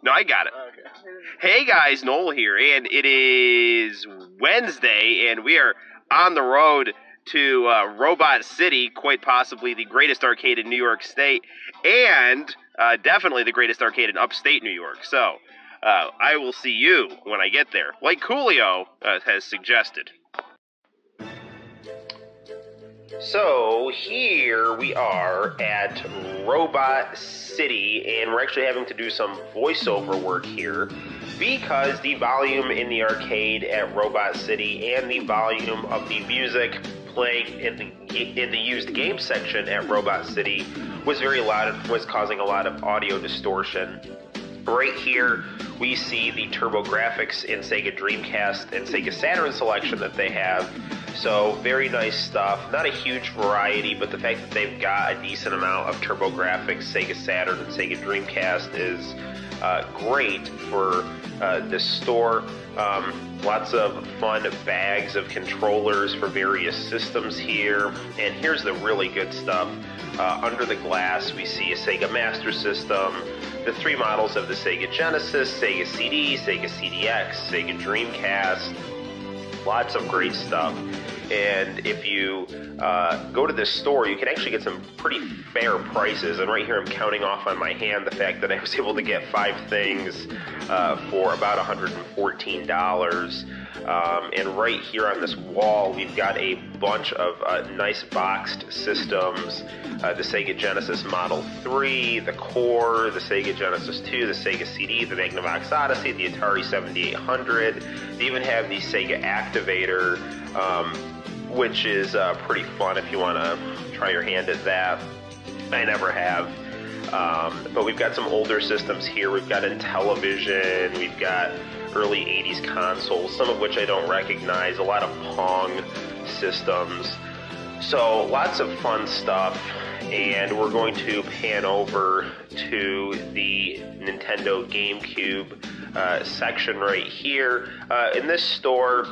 No, I got it. Okay. Hey guys, Noel here, and it is Wednesday, and we are on the road to Robot City, quite possibly the greatest arcade in New York State, and definitely the greatest arcade in upstate New York. So, I will see you when I get there, like Coolio has suggested. So here we are at Robot City, and we're actually having to do some voiceover work here because the volume in the arcade at Robot City and the volume of the music playing in the used game section at Robot City was very loud and was causing a lot of audio distortion. Right here, we see the TurboGrafx in Sega Dreamcast and Sega Saturn selection that they have. So, very nice stuff. Not a huge variety, but the fact that they've got a decent amount of TurboGrafx, Sega Saturn, and Sega Dreamcast is great for this store. Lots of fun bags of controllers for various systems here. And here's the really good stuff. Under the glass, we see a Sega Master System, the three models of the Sega Genesis, Sega CD, Sega CDX, Sega Dreamcast. Lots of great stuff. And if you go to this store, you can actually get some pretty fair prices. And right here I'm counting off on my hand the fact that I was able to get 5 things for about $114. And right here on this wall, we've got a bunch of nice boxed systems. The Sega Genesis Model 3, the Core, the Sega Genesis 2, the Sega CD, the Magnavox Odyssey, the Atari 7800. They even have the Sega Activator, which is pretty fun if you want to try your hand at that. I never have. But we've got some older systems here. We've got Intellivision, we've got early 80s consoles, some of which I don't recognize, a lot of Pong systems. So lots of fun stuff, and we're going to pan over to the Nintendo GameCube section right here. In this store,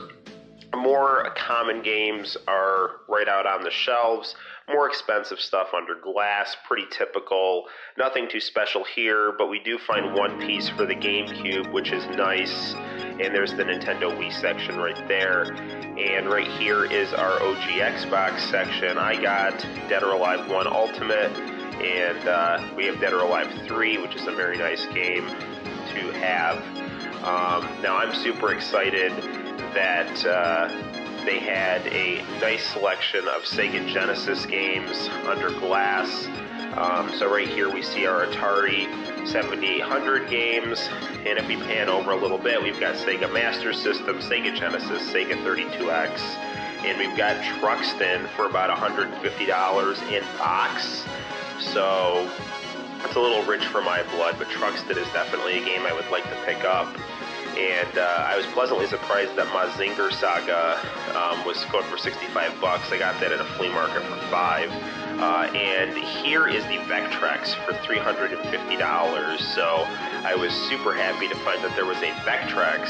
more common games are right out on the shelves. More expensive stuff under glass, pretty typical. Nothing too special here, but we do find one piece for the GameCube, which is nice. And there's the Nintendo Wii section right there. And right here is our OG Xbox section. I got Dead or Alive 1 Ultimate, and we have Dead or Alive 3, which is a very nice game to have. Now I'm super excited that they had a nice selection of Sega Genesis games under glass. So right here we see our Atari 7800 games, and if we pan over a little bit, we've got Sega Master System, Sega Genesis, Sega 32X, and we've got Truxton for about $150 in box. So it's a little rich for my blood, but Truxton is definitely a game I would like to pick up. And I was pleasantly surprised that Mazinger Saga was going for $65. I got that at a flea market for $5. And here is the Vectrex for $350. So I was super happy to find that there was a Vectrex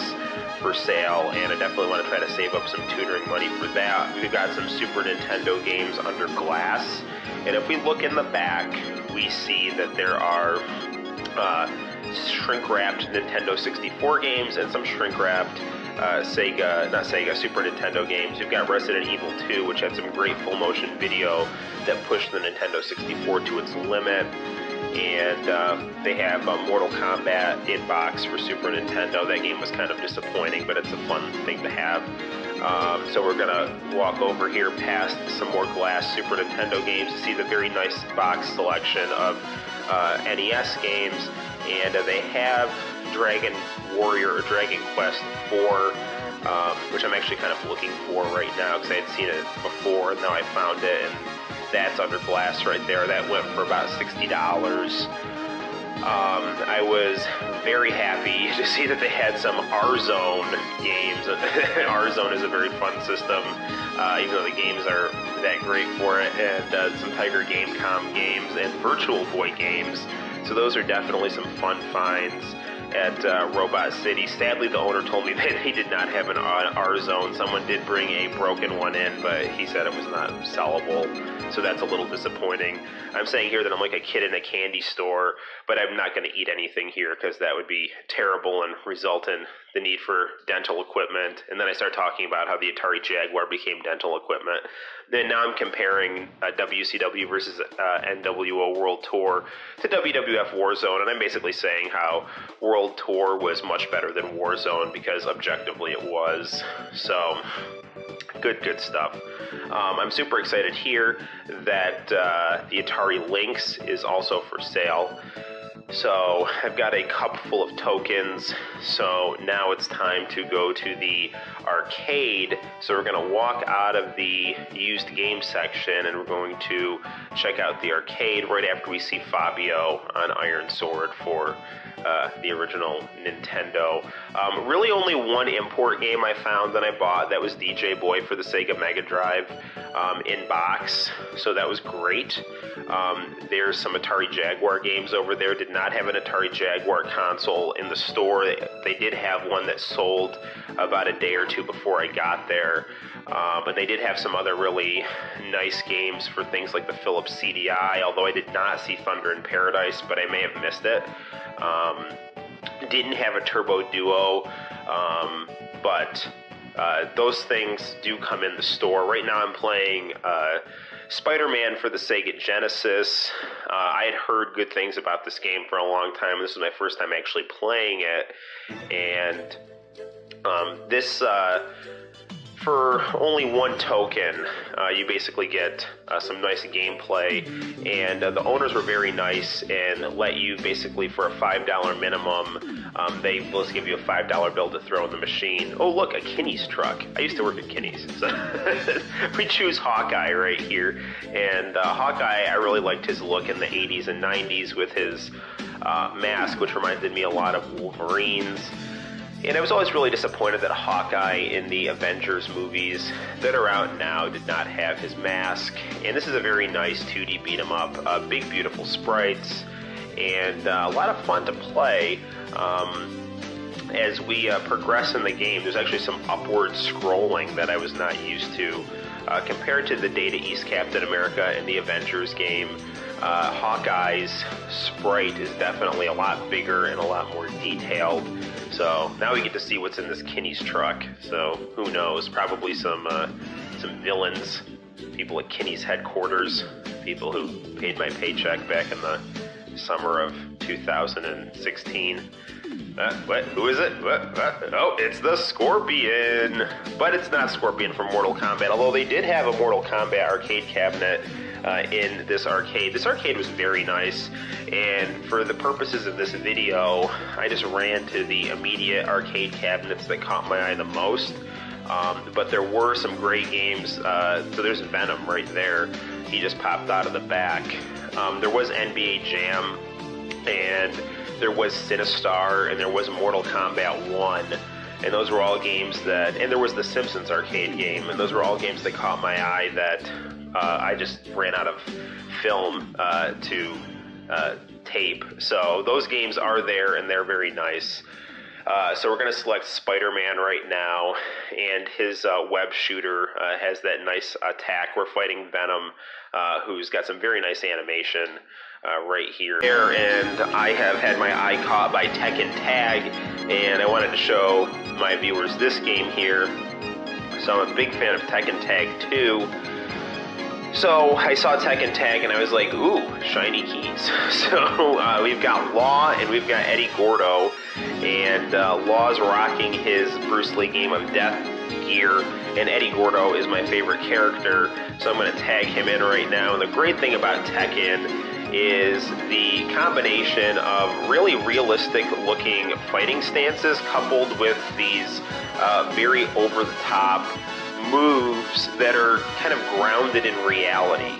for sale, and I definitely want to try to save up some tutoring money for that. We've got some Super Nintendo games under glass. And if we look in the back, we see that there are shrink-wrapped Nintendo 64 games and some shrink-wrapped Super Nintendo games. You've got Resident Evil 2, which had some great full-motion video that pushed the Nintendo 64 to its limit. And they have Mortal Kombat in box for Super Nintendo. That game was kind of disappointing, but it's a fun thing to have. So we're going to walk over here past some more glass Super Nintendo games to see the very nice box selection of NES games. And they have Dragon Warrior or Dragon Quest 4, which I'm actually kind of looking for right now because I had seen it before, and now I found it, and that's under glass right there. That went for about $60. I was very happy to see that they had some R-Zone games. R-Zone is a very fun system, even though the games are that great for it, and some Tiger Gamecom games and Virtual Boy games. So those are definitely some fun finds at Robot City. Sadly, the owner told me that he did not have an R-Zone. Someone did bring a broken one in, but he said it was not sellable, so that's a little disappointing. I'm saying here that I'm like a kid in a candy store, but I'm not going to eat anything here because that would be terrible and result in the need for dental equipment. And then I start talking about how the Atari Jaguar became dental equipment. Then now I'm comparing WCW versus NWO World Tour to WWF Warzone, and I'm basically saying how World Tour was much better than Warzone because objectively it was. So, good stuff. I'm super excited here that the Atari Lynx is also for sale. So I've got a cup full of tokens, so now it's time to go to the arcade. So we're going to walk out of the used game section and we're going to check out the arcade right after we see Fabio on Iron Sword for the original Nintendo. Really only one import game I found that I bought, that was DJ Boy for the Sega Mega Drive in box, so that was great. There's some Atari Jaguar games over there. Did not have an Atari Jaguar console in the store. They did have one that sold about a day or two before I got there. But they did have some other really nice games for things like the Philips CDI, although I did not see Thunder in Paradise, but I may have missed it. Didn't have a Turbo Duo, but those things do come in the store. Right now I'm playing Spider-Man for the Sega Genesis. I had heard good things about this game for a long time. This is my first time actually playing it, and this for only one token, you basically get some nice gameplay, and the owners were very nice and let you basically, for a $5 minimum, they will give you a $5 bill to throw in the machine. Oh look, a Kinney's truck. I used to work at Kinney's. So we choose Hawkeye right here, and Hawkeye, I really liked his look in the 80s and 90s with his mask, which reminded me a lot of Wolverine's. And I was always really disappointed that Hawkeye in the Avengers movies that are out now did not have his mask. And this is a very nice 2D beat-em-up. Big, beautiful sprites, and a lot of fun to play. As we progress in the game, there's actually some upward scrolling that I was not used to. Compared to the Data East Captain America in the Avengers game, Hawkeye's sprite is definitely a lot bigger and a lot more detailed. So now we get to see what's in this Kinney's truck. So who knows? Probably some villains, people at Kinney's headquarters, people who paid my paycheck back in the summer of 2016. What? Who is it? What? Oh, it's the Scorpion. But it's not Scorpion from Mortal Kombat, although they did have a Mortal Kombat arcade cabinet in this arcade. This arcade was very nice, and for the purposes of this video, I just ran to the immediate arcade cabinets that caught my eye the most. But there were some great games. So there's Venom right there. He just popped out of the back. There was NBA Jam, and there was Sinistar, and there was Mortal Kombat 1. And those were all games that, and there was the Simpsons arcade game, and those were all games that caught my eye that I just ran out of film to tape. So those games are there, and they're very nice. So we're going to select Spider-Man right now, and his web shooter has that nice attack. We're fighting Venom, who's got some very nice animation right here. And I have had my eye caught by Tekken Tag, and I wanted to show my viewers this game here. So I'm a big fan of Tekken Tag 2. So I saw Tekken Tag and I was like, ooh, shiny keys. So we've got Law and we've got Eddie Gordo, and Law's rocking his Bruce Lee Game of Death gear, and Eddie Gordo is my favorite character, so I'm going to tag him in right now. And the great thing about Tekken is the combination of really realistic looking fighting stances coupled with these very over-the-top moves that are kind of grounded in reality.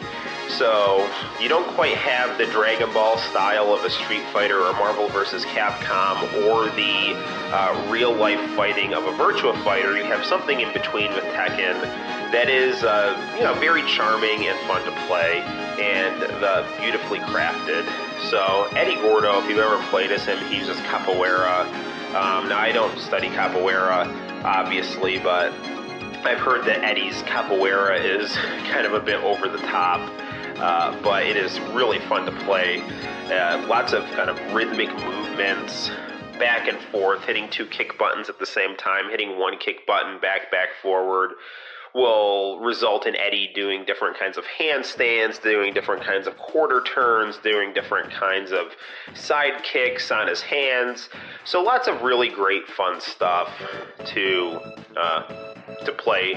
So you don't quite have the Dragon Ball style of a Street Fighter or Marvel vs. Capcom or the real-life fighting of a Virtua Fighter. You have something in between with Tekken that is, very charming and fun to play, and beautifully crafted. So Eddie Gordo, if you've ever played as him, he uses capoeira. Now I don't study capoeira, obviously, but I've heard that Eddie's capoeira is kind of a bit over the top, but it is really fun to play. Lots of kind of rhythmic movements, back and forth, hitting 2 kick buttons at the same time, hitting 1 kick button, back, forward, will result in Eddie doing different kinds of handstands, doing different kinds of quarter turns, doing different kinds of side kicks on his hands. So lots of really great fun stuff to play.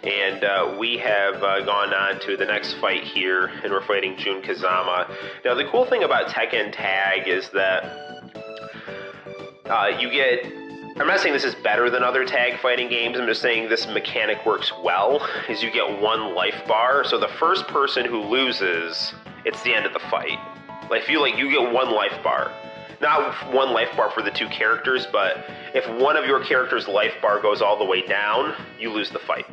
And we have gone on to the next fight here, and we're fighting Jun Kazama. Now the cool thing about Tekken Tag is that you get, I'm not saying this is better than other tag fighting games, I'm just saying this mechanic works well, is you get 1 life bar, so the first person who loses, it's the end of the fight. Like, you get 1 life bar. Not 1 life bar for the 2 characters, but if one of your character's life bar goes all the way down, you lose the fight.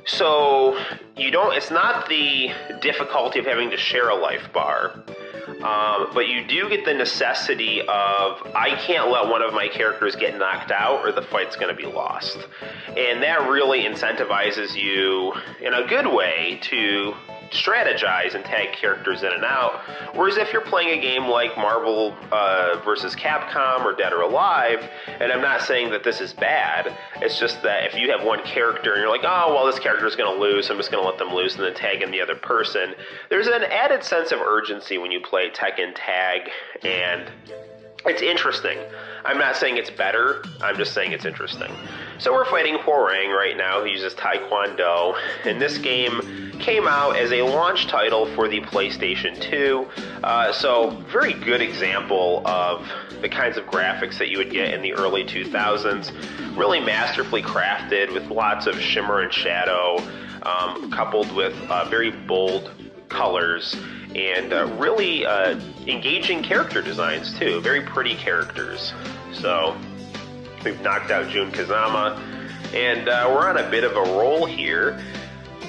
So, it's not the difficulty of having to share a life bar, but you do get the necessity of, I can't let one of my characters get knocked out or the fight's going to be lost. And that really incentivizes you in a good way to strategize and tag characters in and out. Whereas if you're playing a game like Marvel vs. Capcom or Dead or Alive, and I'm not saying that this is bad, it's just that if you have one character and you're like, oh, well, this character's going to lose, I'm just going to let them lose and then tag in the other person, there's an added sense of urgency when you play Tekken Tag, and it's interesting. I'm not saying it's better, I'm just saying it's interesting. So we're fighting Hwoarang right now, who uses Taekwondo, and this game came out as a launch title for the PlayStation 2, so very good example of the kinds of graphics that you would get in the early 2000s, really masterfully crafted with lots of shimmer and shadow, coupled with very bold colors, and really engaging character designs too, very pretty characters. So we've knocked out Jun Kazama, and we're on a bit of a roll here.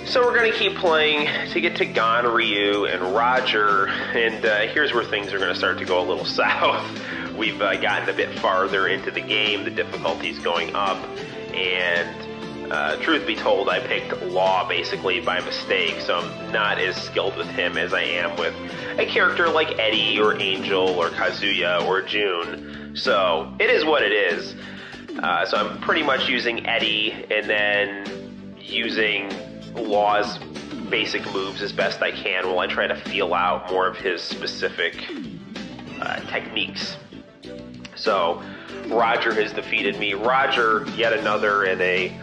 So we're going to keep playing to get to Gon, Ryu, and Roger, and here's where things are going to start to go a little south. We've gotten a bit farther into the game, the difficulty's going up, and truth be told, I picked Law basically by mistake, so I'm not as skilled with him as I am with a character like Eddie or Angel or Kazuya or Jun. So it is what it is. So I'm pretty much using Eddie and then using Law's basic moves as best I can while I try to feel out more of his specific techniques. So Roger has defeated me. Roger, yet another in a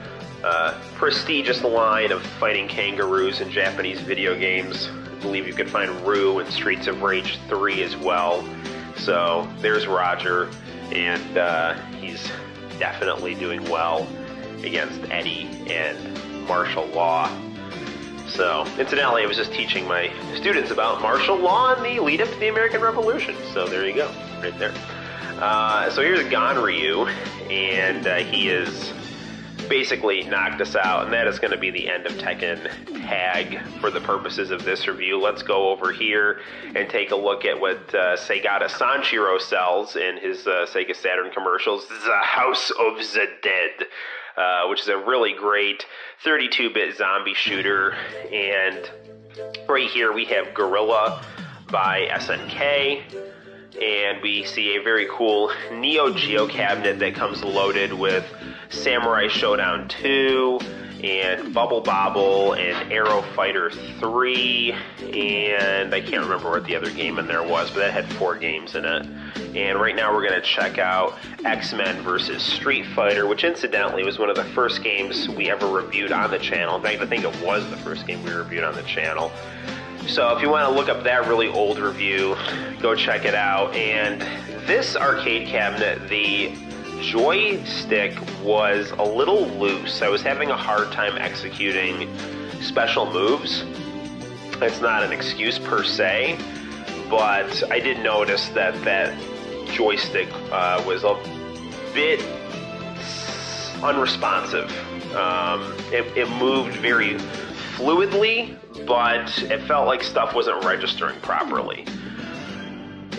prestigious line of fighting kangaroos in Japanese video games. I believe you can find Rue in Streets of Rage 3 as well. So there's Roger, and he's definitely doing well against Eddie and martial law. So, incidentally, I was just teaching my students about martial law in the lead up to the American Revolution. So there you go, right there. So here's Gon Ryu, and he is basically knocked us out, and that is going to be the end of Tekken Tag for the purposes of this review. Let's go over here and take a look at what Segata Sanshiro sells in his Sega Saturn commercials. The House of the Dead, which is a really great 32-bit zombie shooter. And right here we have Gorilla by SNK. And we see a very cool Neo Geo cabinet that comes loaded with Samurai Showdown 2, and Bubble Bobble, and Arrow Fighter 3, and I can't remember what the other game in there was, but that had 4 games in it. And right now we're going to check out X-Men vs. Street Fighter, which incidentally was one of the first games we ever reviewed on the channel. In fact, I think it was the first game we reviewed on the channel. So if you want to look up that really old review, go check it out. And this arcade cabinet, the joystick was a little loose. I was having a hard time executing special moves. It's not an excuse per se, but I did notice that that joystick was a bit unresponsive. It moved very fluidly, but it felt like stuff wasn't registering properly.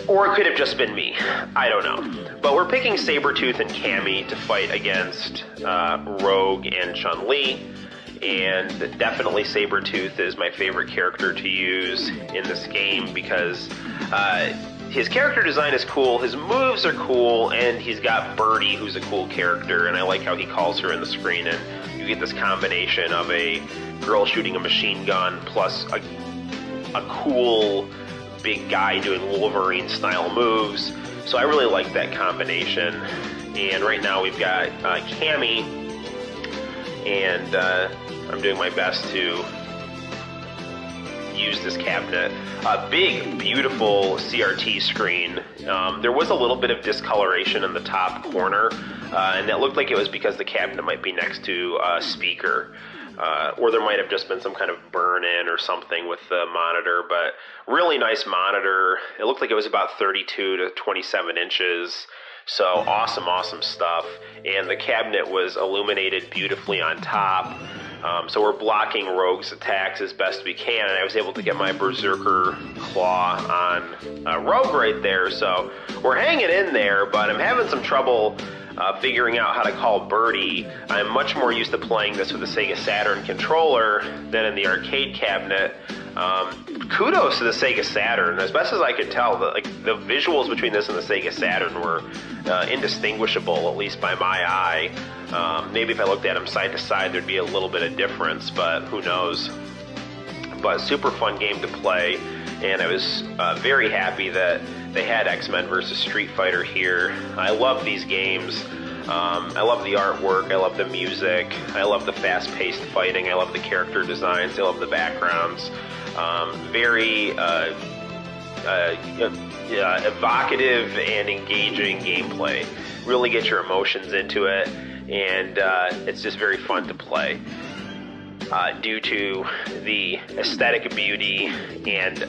Or it could have just been me. I don't know. But we're picking Sabretooth and Cammy to fight against Rogue and Chun-Li. And definitely Sabretooth is my favorite character to use in this game because his character design is cool, his moves are cool, and he's got Birdie, who's a cool character, and I like how he calls her in the screen, and you get this combination of a girl shooting a machine gun plus a cool big guy doing Wolverine-style moves. So I really like that combination. And right now we've got Cammy, and I'm doing my best to use this cabinet. A big, beautiful CRT screen. There was a little bit of discoloration in the top corner, and that looked like it was because the cabinet might be next to a speaker. Or there might have just been some kind of burn-in or something with the monitor, but really nice monitor. It looked like it was about 32 to 27 inches, so awesome, awesome stuff. And the cabinet was illuminated beautifully on top, so we're blocking Rogue's attacks as best we can, and I was able to get my Berserker Claw on Rogue right there, so we're hanging in there, but I'm having some trouble figuring out how to call Birdie. I'm much more used to playing this with a Sega Saturn controller than in the arcade cabinet. Kudos to the Sega Saturn. As best as I could tell, the visuals between this and the Sega Saturn were indistinguishable, at least by my eye. Maybe if I looked at them side to side, there'd be a little bit of difference, but who knows. But super fun game to play, and I was very happy that they had X-Men vs. Street Fighter here. I love these games. I love the artwork. I love the music. I love the fast-paced fighting. I love the character designs. I love the backgrounds. Very evocative and engaging gameplay. Really get your emotions into it, and it's just very fun to play. Due to the aesthetic beauty and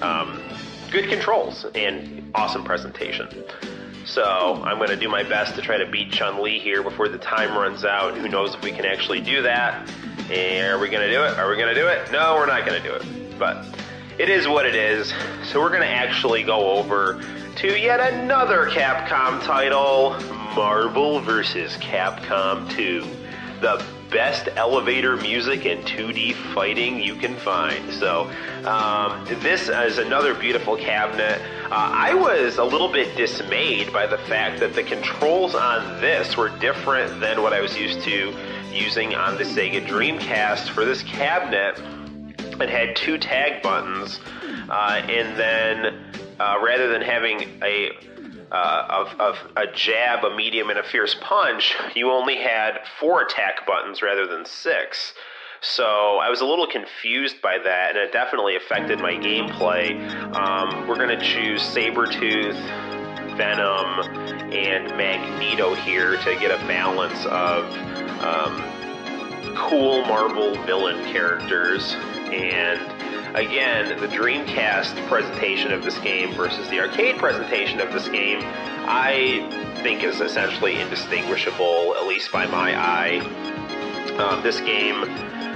good controls and awesome presentation. So I'm going to do my best to try to beat Chun-Li here before the time runs out. Who knows if we can actually do that? And are we going to do it? Are we going to do it? No, we're not going to do it. But it is what it is. So we're going to actually go over to yet another Capcom title, Marvel vs. Capcom 2. The best elevator music and 2D fighting you can find. So this is another beautiful cabinet. I was a little bit dismayed by the fact that the controls on this were different than what I was used to using on the Sega Dreamcast. For this cabinet, it had two tag buttons, and then rather than having a jab, a medium, and a fierce punch, you only had 4 attack buttons rather than 6. So I was a little confused by that, and it definitely affected my gameplay. We're going to choose Sabretooth, Venom, and Magneto here to get a balance of cool Marvel villain characters. And again, the Dreamcast presentation of this game versus the arcade presentation of this game, I think is essentially indistinguishable, at least by my eye. This game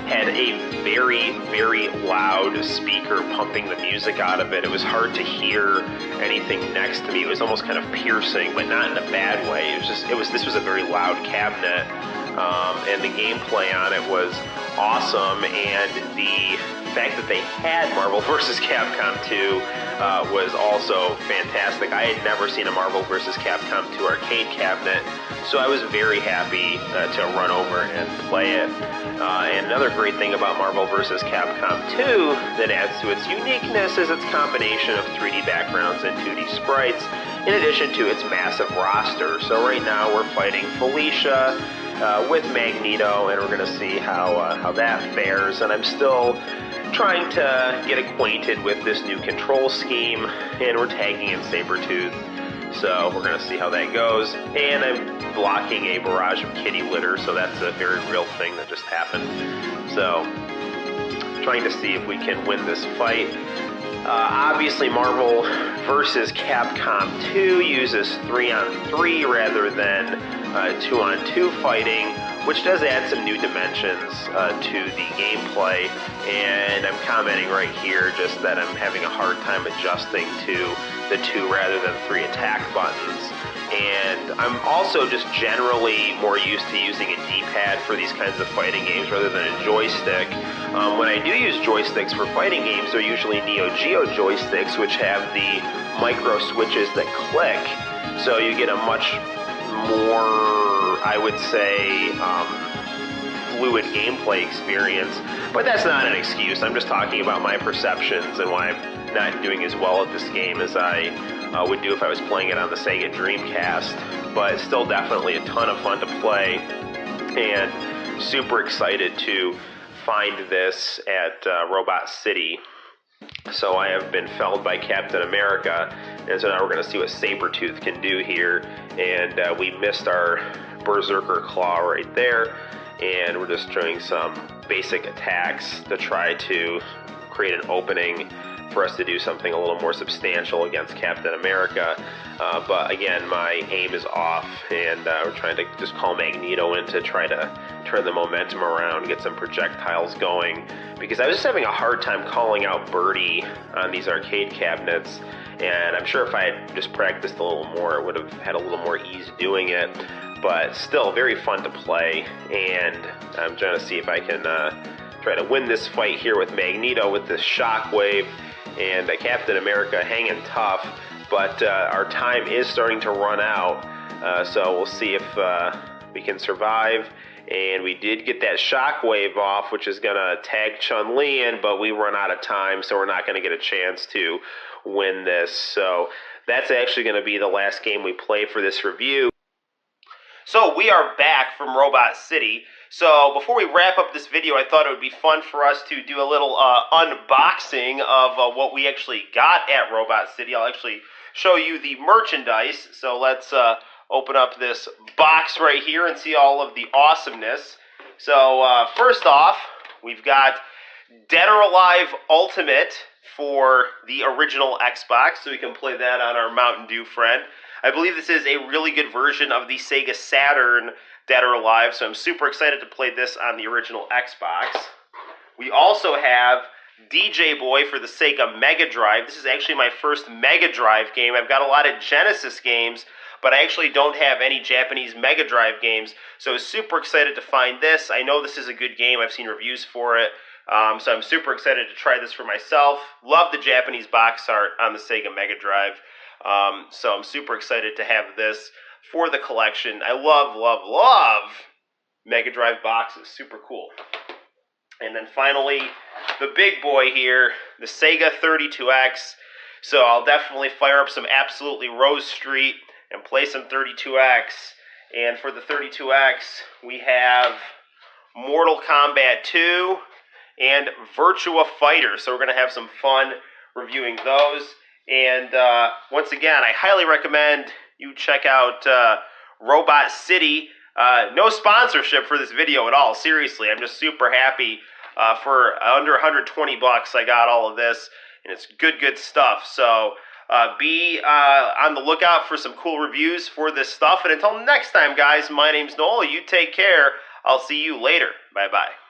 had a very, very loud speaker pumping the music out of it. It was hard to hear anything next to me. It was almost kind of piercing, but not in a bad way. This was a very loud cabinet, and the gameplay on it was awesome, and the fact that they had Marvel vs. Capcom 2 was also fantastic. I had never seen a Marvel vs. Capcom 2 arcade cabinet, so I was very happy to run over and play it. And another great thing about Marvel vs. Capcom 2 that adds to its uniqueness is its combination of 3D backgrounds and 2D sprites, in addition to its massive roster. So right now we're fighting Felicia with Magneto, and we're going to see how that fares. And I'm still trying to get acquainted with this new control scheme, and we're tagging in Sabretooth. So we're going to see how that goes. And I'm blocking a barrage of kitty litter, so that's a very real thing that just happened. So trying to see if we can win this fight. Obviously, Marvel vs. Capcom 2 uses 3-on-3 rather than 2-on-2 fighting, which does add some new dimensions to the gameplay. And I'm commenting right here just that I'm having a hard time adjusting to the 2 rather than 3 attack buttons. And I'm also just generally more used to using a D-pad for these kinds of fighting games rather than a joystick. When I do use joysticks for fighting games, they're usually Neo Geo joysticks, which have the micro switches that click. So you get a much more, I would say, fluid gameplay experience. But that's not an excuse. I'm just talking about my perceptions and why I'm not doing as well at this game as I would do if I was playing it on the Sega Dreamcast. But it's still definitely a ton of fun to play, and super excited to find this at Robot City. So I have been felled by Captain America, and so now we're going to see what Sabretooth can do here. And we missed our Berserker Claw right there, and we're just doing some basic attacks to try to create an opening for us to do something a little more substantial against Captain America. But again, my aim is off, and we're trying to just call Magneto in to try to turn the momentum around, get some projectiles going, because I was just having a hard time calling out Birdie on these arcade cabinets, and I'm sure if I had just practiced a little more, I would have had a little more ease doing it. But still, very fun to play, and I'm trying to see if I can try to win this fight here with Magneto with this shockwave, and Captain America hanging tough, but our time is starting to run out, so we'll see if we can survive. And we did get that shockwave off, which is going to tag Chun-Li in, but we run out of time, so we're not going to get a chance to win this. So that's actually going to be the last game we play for this review. So we are back from Robot City. So before we wrap up this video, I thought it would be fun for us to do a little unboxing of what we actually got at Robot City. I'll actually show you the merchandise. So let's open up this box right here and see all of the awesomeness. So first off, we've got Dead or Alive Ultimate for the original Xbox, so we can play that on our Mountain Dew friend. I believe this is a really good version of the Sega Saturn Dead or Alive, so I'm super excited to play this on the original Xbox. We also have DJ Boy for the Sega Mega Drive. This is actually my first Mega Drive game. I've got a lot of Genesis games, but I actually don't have any Japanese Mega Drive games, so I was super excited to find this. I know this is a good game. I've seen reviews for it, so I'm super excited to try this for myself. Love the Japanese box art on the Sega Mega Drive, so I'm super excited to have this for the collection. I love Mega Drive boxes. Super cool. And then finally, the big boy here, the Sega 32X. So I'll definitely fire up some Absolutely Rose Street and play some 32X. And for the 32X, we have Mortal Kombat 2 and Virtua Fighter. So we're going to have some fun reviewing those. And once again, I highly recommend you check out Robot City. No sponsorship for this video at all. Seriously, I'm just super happy. For under 120 bucks, I got all of this, and it's good stuff. So be on the lookout for some cool reviews for this stuff. And until next time, guys, my name's Noel. You take care. I'll see you later. Bye-bye.